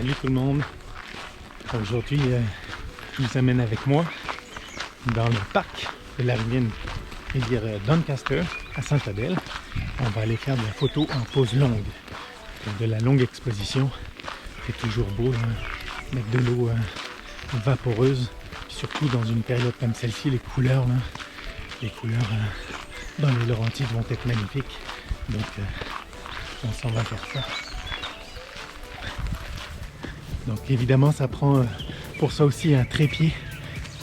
Salut tout le monde. Aujourd'hui, je vous amène avec moi dans le parc de la rivière Doncaster à Sainte-Adèle. On va aller faire de la photo en pose longue. Donc de la longue exposition. C'est toujours beau, hein, mettre de l'eau vaporeuse. Puis surtout dans une période comme celle-ci, les couleurs dans les Laurentides vont être magnifiques. Donc on s'en va faire ça. Donc évidemment ça prend pour ça aussi un trépied,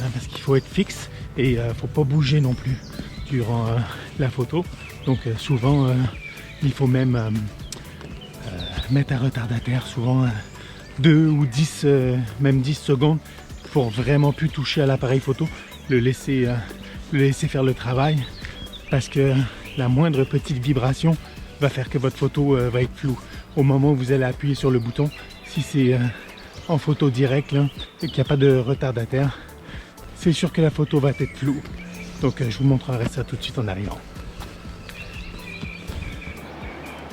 hein, parce qu'il faut être fixe et faut pas bouger non plus durant la photo. Donc souvent il faut même mettre un retardateur, souvent 2 ou 10, même 10 secondes pour vraiment plus toucher à l'appareil photo, le laisser faire le travail, parce que la moindre petite vibration va faire que votre photo va être floue. Au moment où vous allez appuyer sur le bouton, si c'est en photo directe là, et qu'il n'y a pas de retardataire, c'est sûr que la photo va être floue. Donc je vous montrerai ça tout de suite en arrivant.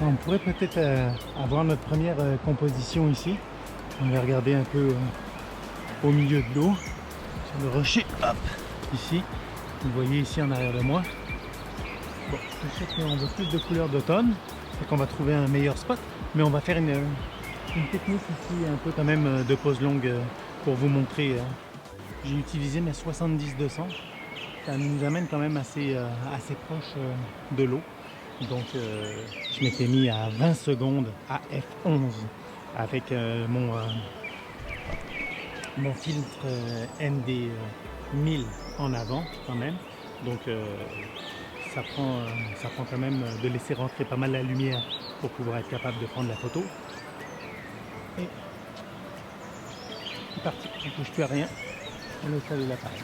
On pourrait peut-être avoir notre première composition ici. On va regarder un peu au milieu de l'eau, sur le rocher, hop, ici. Vous voyez ici en arrière de moi. Bon, je sais qu'on veut plus de couleurs d'automne, c'est qu'on va trouver un meilleur spot, mais on va faire une technique ici un peu quand même de pose longue pour vous montrer. J'ai utilisé mes 70-200, ça nous amène quand même assez proche de l'eau. Donc je m'étais mis à 20 secondes à f11 avec mon filtre ND 1000 en avant quand même. Donc ça prend quand même de laisser rentrer pas mal la lumière pour pouvoir être capable de prendre la photo. Et c'est parti, je ne touche plus à rien. On installe l'appareil.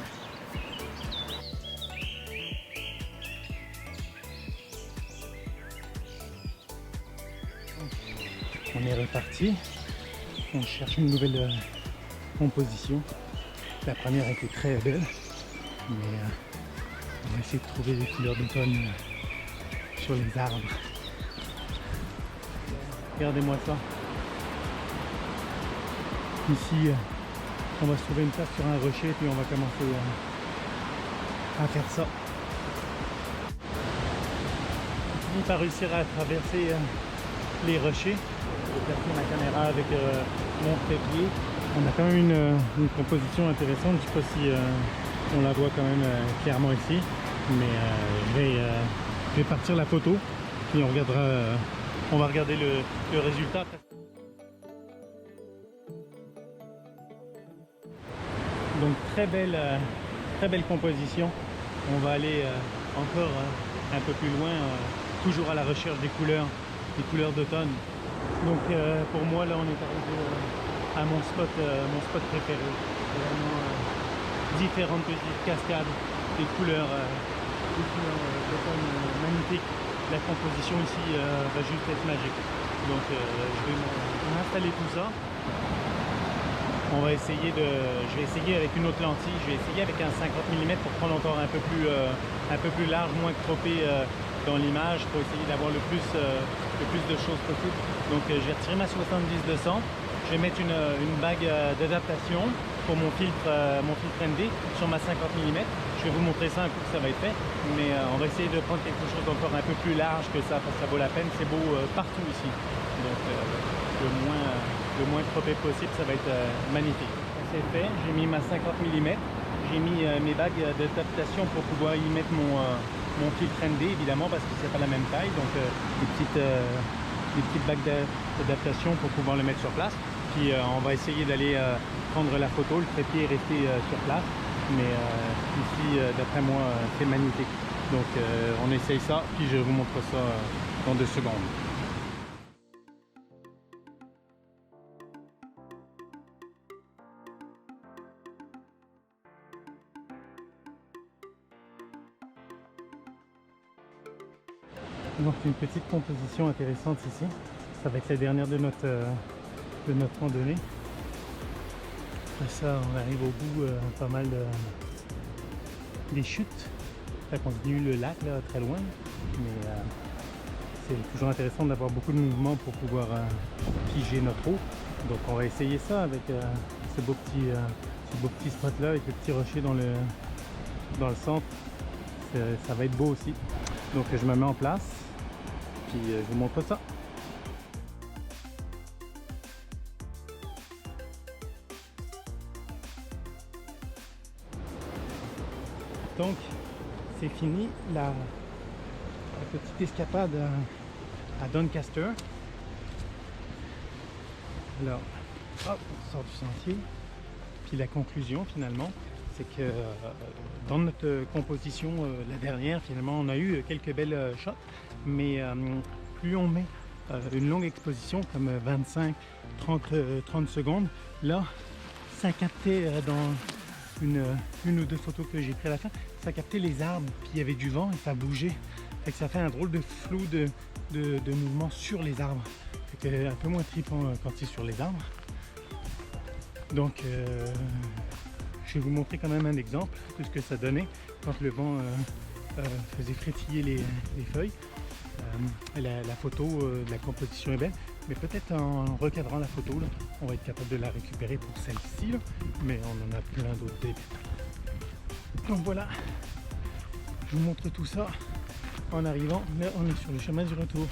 On est reparti. On cherche une nouvelle composition. La première était très belle, mais on va essayer de trouver des couleurs d'automne sur les arbres. Regardez-moi ça. Ici, on va se trouver une place sur un rocher, puis on va commencer à faire ça. J'ai fini par réussir à traverser les rochers. J'ai placé ma caméra avec mon trépied. On a quand même une composition intéressante. Je ne sais pas si on la voit quand même clairement ici, mais je vais partir la photo, puis on va regarder le résultat. Donc très belle composition. On va aller encore un peu plus loin, toujours à la recherche des couleurs d'automne. Donc pour moi là on est arrivé à mon spot préféré. Vraiment différentes petites cascades, des couleurs d'automne magnifiques. La composition ici va juste être magique. Donc je vais m'installer tout ça. Je vais essayer avec une autre lentille, je vais essayer avec un 50 mm pour prendre encore un peu plus large, moins croppé dans l'image, pour essayer d'avoir le plus de choses possible. Donc je vais retirer ma 70-200, je vais mettre une bague d'adaptation pour mon filtre ND sur ma 50 mm. Je vais vous montrer ça un coup que ça va être fait, mais on va essayer de prendre quelque chose d'encore un peu plus large que ça, parce que ça vaut la peine, c'est beau partout ici. Donc le moins croppé possible, ça va être magnifique. C'est fait, j'ai mis ma 50 mm, j'ai mis mes bagues d'adaptation pour pouvoir y mettre mon filtre ND évidemment, parce que c'est pas la même taille, donc des petites bagues d'adaptation pour pouvoir le mettre sur place. Puis on va essayer d'aller prendre la photo, le trépied est resté sur place, mais ici d'après moi c'est magnifique. Donc on essaye ça, puis je vous montre ça dans 2 secondes. Donc une petite composition intéressante ici, ça va être la dernière de notre randonnée. Après ça on arrive au bout pas mal des chutes, ça continue le lac là très loin, mais c'est toujours intéressant d'avoir beaucoup de mouvements pour pouvoir piger notre eau. Donc on va essayer ça avec ce beau petit spot là, avec le petit rocher dans le centre. Ça va être beau aussi. Donc je me mets en place, puis je vous montre ça. Donc c'est fini la petite escapade à Doncaster. Alors, hop, on sort du sentier. Puis la conclusion finalement, c'est que dans notre composition, la dernière, finalement, on a eu quelques belles shots, mais plus on met une longue exposition, comme 25-30 secondes, là, ça captait dans une ou deux photos que j'ai prises à la fin, ça captait les arbres, puis il y avait du vent et ça bougeait. Fait que ça fait un drôle de flou de mouvement sur les arbres. Fait que un peu moins trippant quand c'est sur les arbres. Donc je vais vous montrer quand même un exemple de ce que ça donnait quand le vent faisait frétiller les feuilles. La photo de la composition est belle, mais peut-être en recadrant la photo, là, on va être capable de la récupérer pour celle-ci, mais on en a plein d'autres belles. Donc voilà, je vous montre tout ça en arrivant, mais on est sur le chemin du retour.